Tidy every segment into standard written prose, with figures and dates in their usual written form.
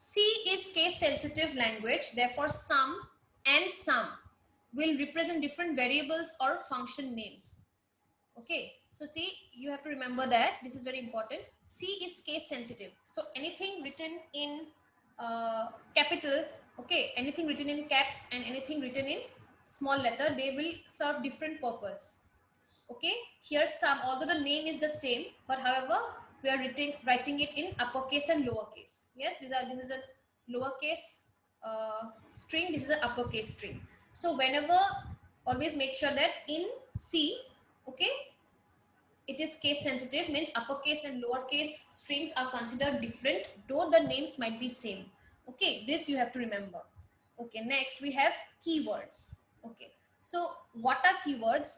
C is case sensitive language, therefore some and some will represent different variables or function names. Okay, so see, you have to remember that this is very important. C is case sensitive, so anything written in capital, okay, anything written in caps and anything written in small letter, they will serve different purpose. Okay, here some, although the name is the same, but however we are writing it in uppercase and lowercase. Yes, this is a lowercase string, this is an uppercase string. So whenever, always make sure that in C, okay, it is case sensitive, means uppercase and lowercase strings are considered different, though the names might be same. Okay, this you have to remember. Okay, next we have keywords. Okay, so what are keywords?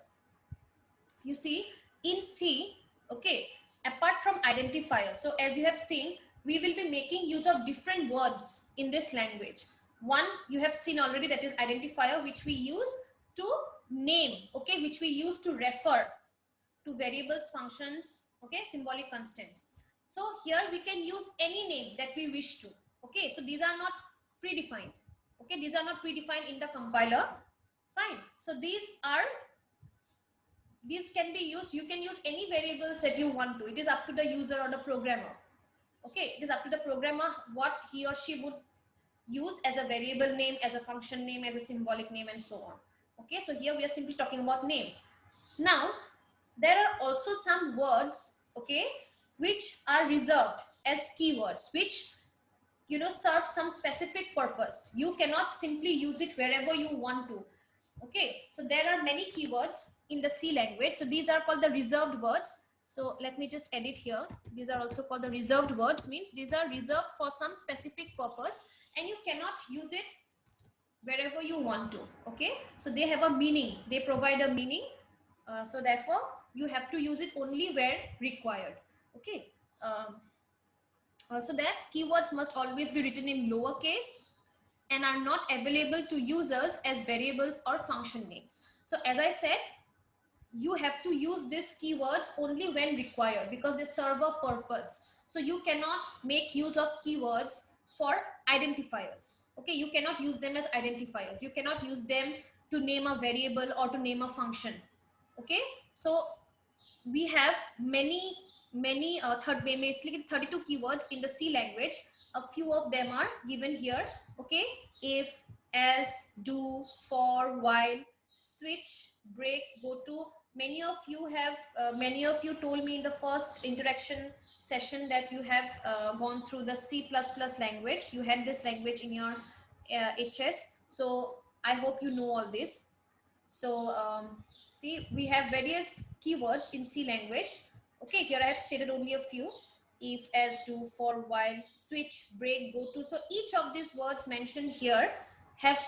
You see, in C, okay, apart from identifier, so as you have seen, we will be making use of different words in this language. One you have seen already, that is identifier, which we use to name, okay, which we use to refer to variables, functions, okay, symbolic constants. So here we can use any name that we wish to. Okay, so these are not predefined. Okay, these are not predefined in the compiler. Fine. So these can be used, you can use any variables that you want to. It is up to the user or the programmer. Okay, it is up to the programmer what he or she would use as a variable name, as a function name, as a symbolic name, and so on. Okay, so here we are simply talking about names. Now there are also some words, okay, which are reserved as keywords, which serve some specific purpose. You cannot simply use it wherever you want to. Okay, so there are many keywords in the C language. So these are called the reserved words. So let me just edit here. These are also called the reserved words, means these are reserved for some specific purpose and you cannot use it wherever you want to. Okay, so they have a meaning, they provide a meaning. So therefore you have to use it only where required. Okay, also that keywords must always be written in lowercase and are not available to users as variables or function names. So as I said, you have to use these keywords only when required because they serve a purpose. So you cannot make use of keywords for identifiers. Okay, you cannot use them as identifiers. You cannot use them to name a variable or to name a function. Okay, so we have many basically 32 keywords in the C language. A few of them are given here. Okay, if, else, do, for, while, switch, break, go to. Many of you told me in the first interaction session that you have gone through the C++ language. You had this language in your HS, so I hope you know all this. So see, we have various keywords in C language. Okay, here I have stated only a few: if, else, do, for, while, switch, break, go to. So each of these words mentioned here have,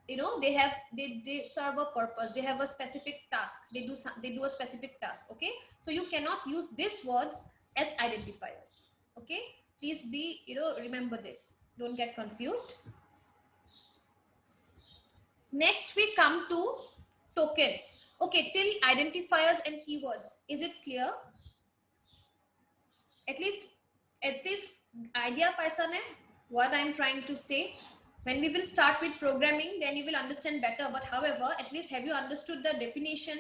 they serve a purpose. They have a specific task. They do a specific task. Okay, so you cannot use these words as identifiers. Okay, please be, remember this. Don't get confused. Next we come to tokens. Okay, till identifiers and keywords, is it clear? At least idea paisa ne what I'm trying to say. When we will start with programming, then you will understand better. But however, at least have you understood the definition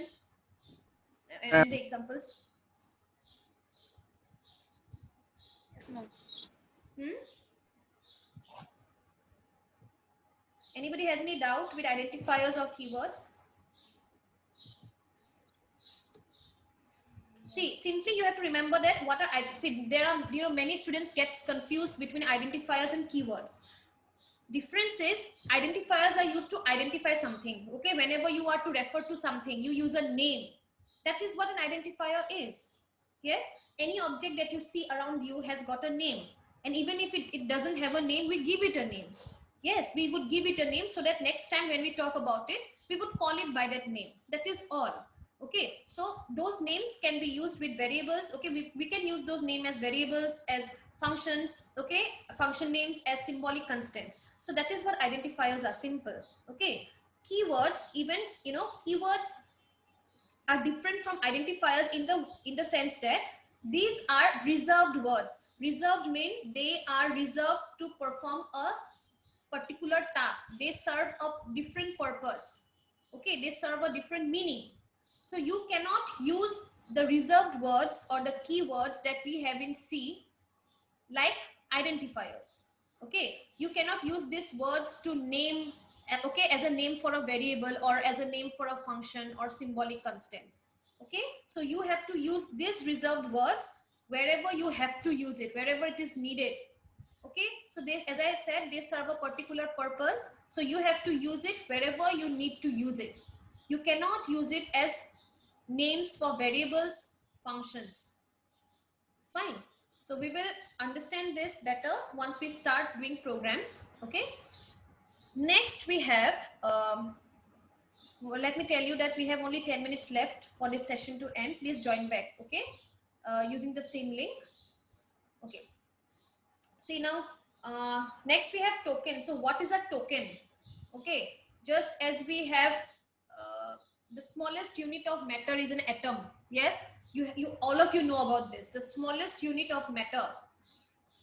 and the examples? Yes, ma'am. Anybody has any doubt with identifiers or keywords? See, simply you have to remember that there are, many students gets confused between identifiers and keywords. Difference is identifiers are used to identify something. Okay, whenever you are to refer to something, you use a name. That is what an identifier is. Yes, any object that you see around you has got a name, and even if it doesn't have a name, we give it a name. Yes, we would give it a name so that next time when we talk about it, we would call it by that name. That is all. Okay, so those names can be used with variables. Okay, we can use those names as variables, as functions. Okay, function names as symbolic constants. So that is what identifiers are, simple. Okay, keywords, even, keywords are different from identifiers in the sense that These are reserved words. Reserved means they are reserved to perform a particular task. They serve a different purpose. Okay, they serve a different meaning. So you cannot use the reserved words or the keywords that we have in C like identifiers. Okay, you cannot use these words to name, okay, as a name for a variable or as a name for a function or symbolic constant. Okay, so you have to use these reserved words wherever you have to use it, wherever it is needed. Okay, so they, as I said, they serve a particular purpose, so you have to use it wherever you need to use it. You cannot use it as names for variables, functions. Fine. So we will understand this better once we start doing programs. Okay, next we have well, let me tell you that we have only 10 minutes left for this session to end. Please join back. Okay, using the same link. Okay, see now, next we have token. So what is a token? Okay, just as we have the smallest unit of matter is an atom. Yes, you all of you know about this. The smallest unit of matter,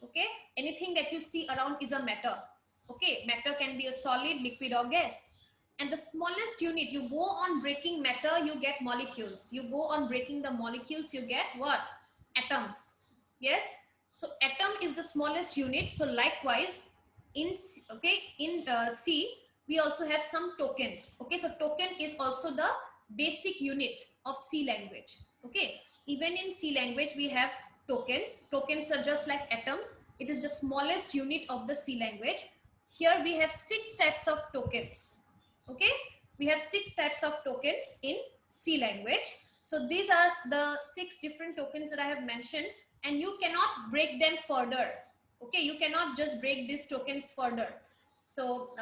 okay, anything that you see around is a matter. Okay, matter can be a solid, liquid or gas. And the smallest unit, you go on breaking matter, you get molecules. You go on breaking the molecules, you get what? Atoms. Yes, so atom is the smallest unit. So likewise in C we also have some tokens. Okay, so token is also the basic unit of C language. Okay, even in C language we have tokens. Tokens are just like atoms. It is the smallest unit of the C language. Here we have 6 types of tokens. Okay, we have 6 types of tokens in C language. So these are the 6 different tokens that I have mentioned, and you cannot break them further. Okay, you cannot just break these tokens further. So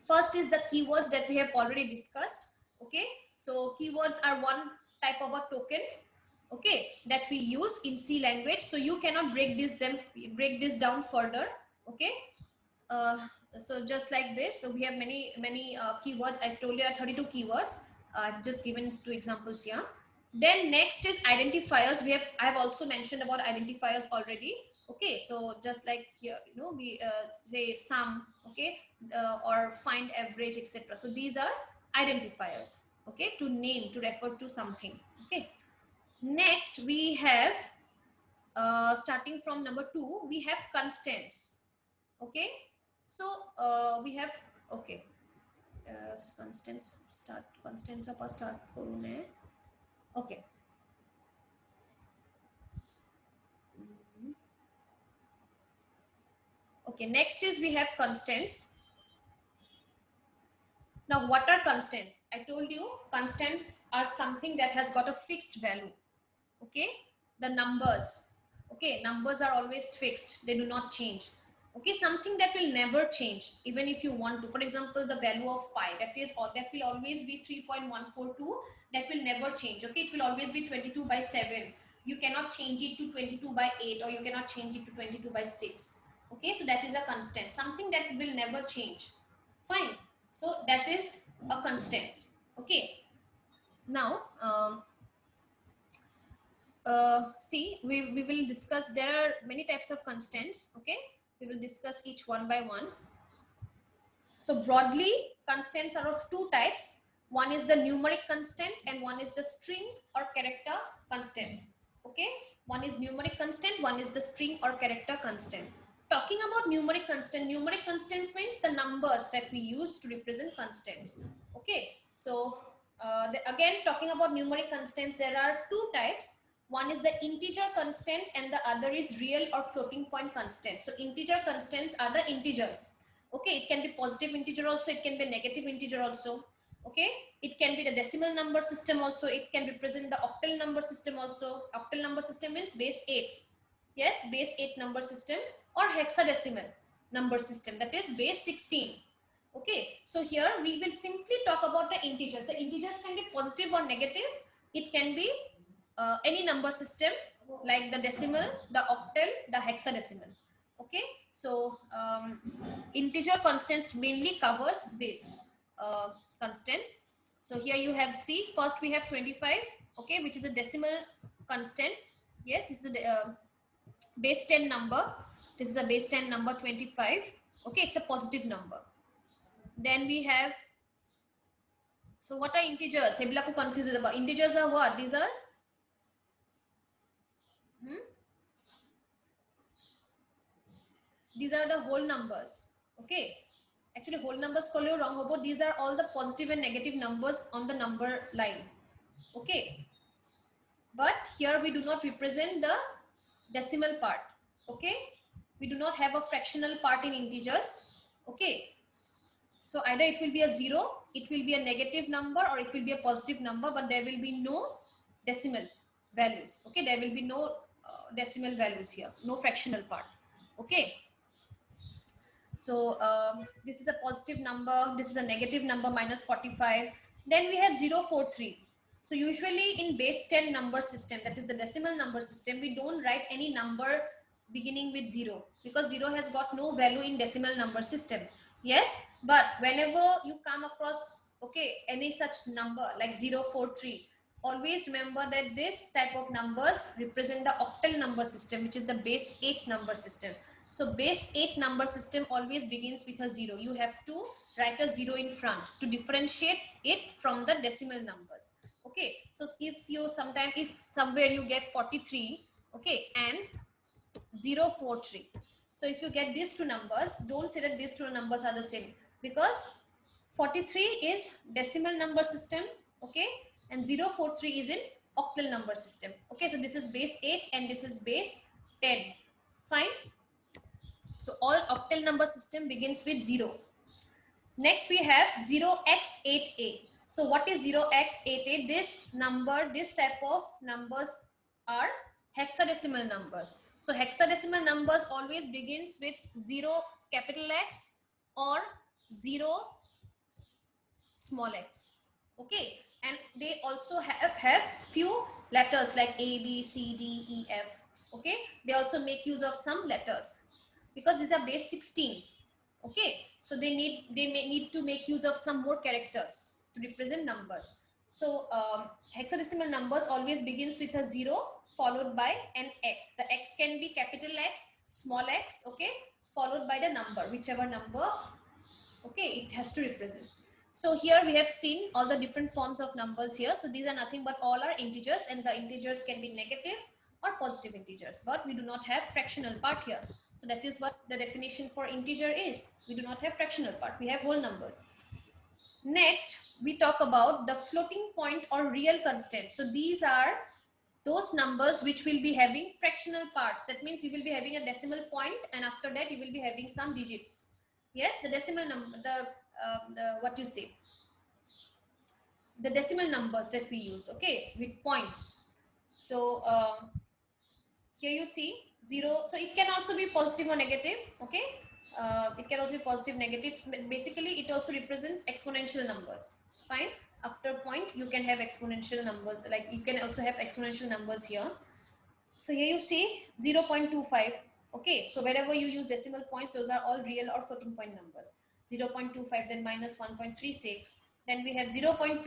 first is the keywords that we have already discussed. Okay, so keywords are one type of a token, okay, that we use in C language. So you cannot break this down further. Okay, so just like this, so we have many keywords. I told you 32 keywords. I've just given 2 examples here. Then next is identifiers. I have also mentioned about identifiers already. Okay, so just like here, you know, we say sum, okay, or find average, etc. So these are identifiers, okay, to name, to refer to something. Okay, next we have starting from number 2, we have constants. Okay, so we have, okay, constants start করুন। Okay, okay, next is we have constants. Now what are constants? I told you constants are something that has got a fixed value. Okay, the numbers, okay, numbers are always fixed, they do not change. Okay, something that will never change even if you want to. For example, the value of pi, that will always be 3.142. That will never change. Okay, it will always be 22 by 7. You cannot change it to 22 by 8, or you cannot change it to 22 by 6. Okay, so that is a constant, something that will never change. Fine, so that is a constant. Okay, now see, we will discuss, there are many types of constants. Okay, we will discuss each one by one. So broadly, constants are of 2 types. One is the numeric constant and one is the string or character constant. Okay, one is numeric constant, one is the string or character constant. Talking about numeric constants means the numbers that we use to represent constants. Okay, so again, talking about numeric constants, there are 2 types. One is the integer constant and the other is real or floating point constant. So integer constants are the integers. Okay, it can be positive integer also, it can be negative integer also. Okay, it can be the decimal number system also, it can represent the octal number system also. Octal number system means base 8. Yes, base 8 number system, or hexadecimal number system, that is base 16. Okay, so here we will simply talk about the integers. The integers can be positive or negative. It can be any number system like the decimal, the octal, the hexadecimal. Okay, so integer constants mainly covers this constants. So here you have, see, first we have 25, okay, which is a decimal constant. Yes, this is a base 10 number. This is a base 10 number 25. Okay, it's a positive number. Then we have, so what are integers? Heblaku confused about integers are what? These are these are the whole numbers. Okay, actually whole numbers koleo wrong hobo. These are all the positive and negative numbers on the number line. Okay, but here we do not represent the decimal part. Okay, we do not have a fractional part in integers. Okay, so either it will be a 0, it will be a negative number, or it will be a positive number, but there will be no decimal values. Okay, there will be no decimal values here, no fractional part. Okay, so this is a positive number, this is a negative number, minus 45. Then we have 043. So usually in base 10 number system, that is the decimal number system, we don't write any number beginning with 0, because 0 has got no value in decimal number system. Yes, but whenever you come across, okay, any such number like 043, always remember that this type of numbers represent the octal number system, which is the base 8 number system. So base 8 number system always begins with a 0. You have to write a 0 in front to differentiate it from the decimal numbers. Okay, so if somewhere you get 43, okay, and 043. So if you get these two numbers, don't say that these two numbers are the same, because 43 is decimal number system, okay, and 043 is in octal number system. Okay, so this is base 8 and this is base 10. Fine. So all octal number system begins with 0. Next we have 0x88. So what is 0x88? This number, this type of numbers are hexadecimal numbers. So hexadecimal numbers always begins with 0 capital X or 0 small x. Okay, and they also have few letters like A, B, C, D, E, F. Okay, they also make use of some letters because these are base 16. Okay, so they may need to make use of some more characters to represent numbers. So hexadecimal numbers always begins with a 0 followed by an x. The x can be capital X, small x, okay, followed by the number, whichever number, okay, it has to represent. So here we have seen all the different forms of numbers here. So these are nothing but all are integers, and the integers can be negative or positive integers, but we do not have fractional part here. So that is what the definition for integer is. We do not have fractional part, we have whole numbers. Next, we talk about the floating point or real constant. So these are those numbers which will be having fractional parts. That means you will be having a decimal point, and after that you will be having some digits. Yes, the decimal number, what you say, the decimal numbers that we use, okay, with points. So here you see 0. So it can also be positive or negative. Okay, it can also be positive, negative. Basically it also represents exponential numbers. Fine, after point you can have exponential numbers, like you can also have exponential numbers here. So here you see 0.25. Okay, so wherever you use decimal points, those are all real or floating point numbers. 0.25, then minus 1.36, then we have 0.218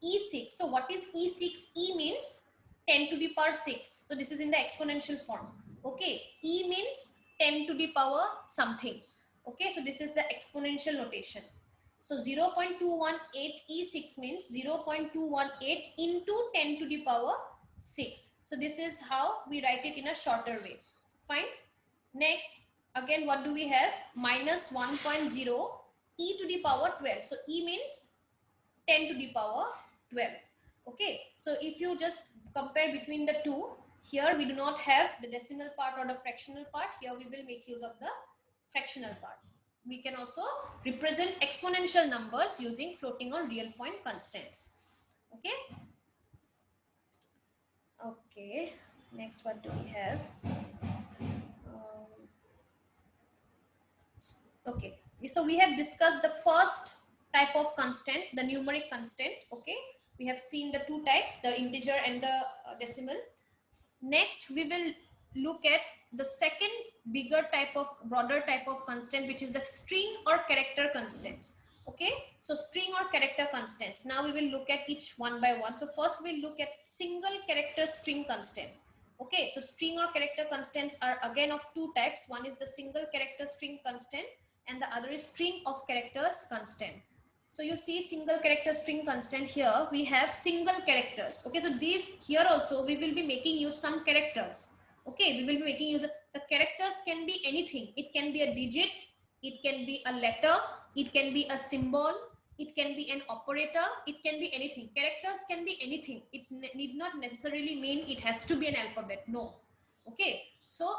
E6. So what is E6? E means 10 to the power 6. So this is in the exponential form. Okay, E means 10 to the power something. Okay, so this is the exponential notation. So 0.218 E6 means 0.218 into 10 to the power 6. So this is how we write it in a shorter way. Fine. Next, again, what do we have? Minus 1.0 e to the power 12. So e means 10 to the power 12. Okay. So if you just compare between the two, here we do not have the decimal part or the fractional part. Here we will make use of the fractional part. We can also represent exponential numbers using floating or real point constants. Okay. Okay, next what do we have? Okay, so we have discussed the first type of constant, the numeric constant. Okay, we have seen the two types, the integer and the decimal. Next, we will look at the second bigger type of, broader type of constant, which is the string or character constants. Okay, so string or character constants. Now we will look at each one by one. So first we'll look at single character string constant. Okay, so string or character constants are again of two types. One is the single character string constant and the other is string of characters constant. So you see single character string constant, here we have single characters. Okay, so these here also we will be making use some characters. Okay, we will be making use of the characters, can be anything. It can be a digit, it can be a letter, it can be a symbol, it can be an operator, it can be anything. Characters can be anything. It need not necessarily mean it has to be an alphabet. No. Okay, so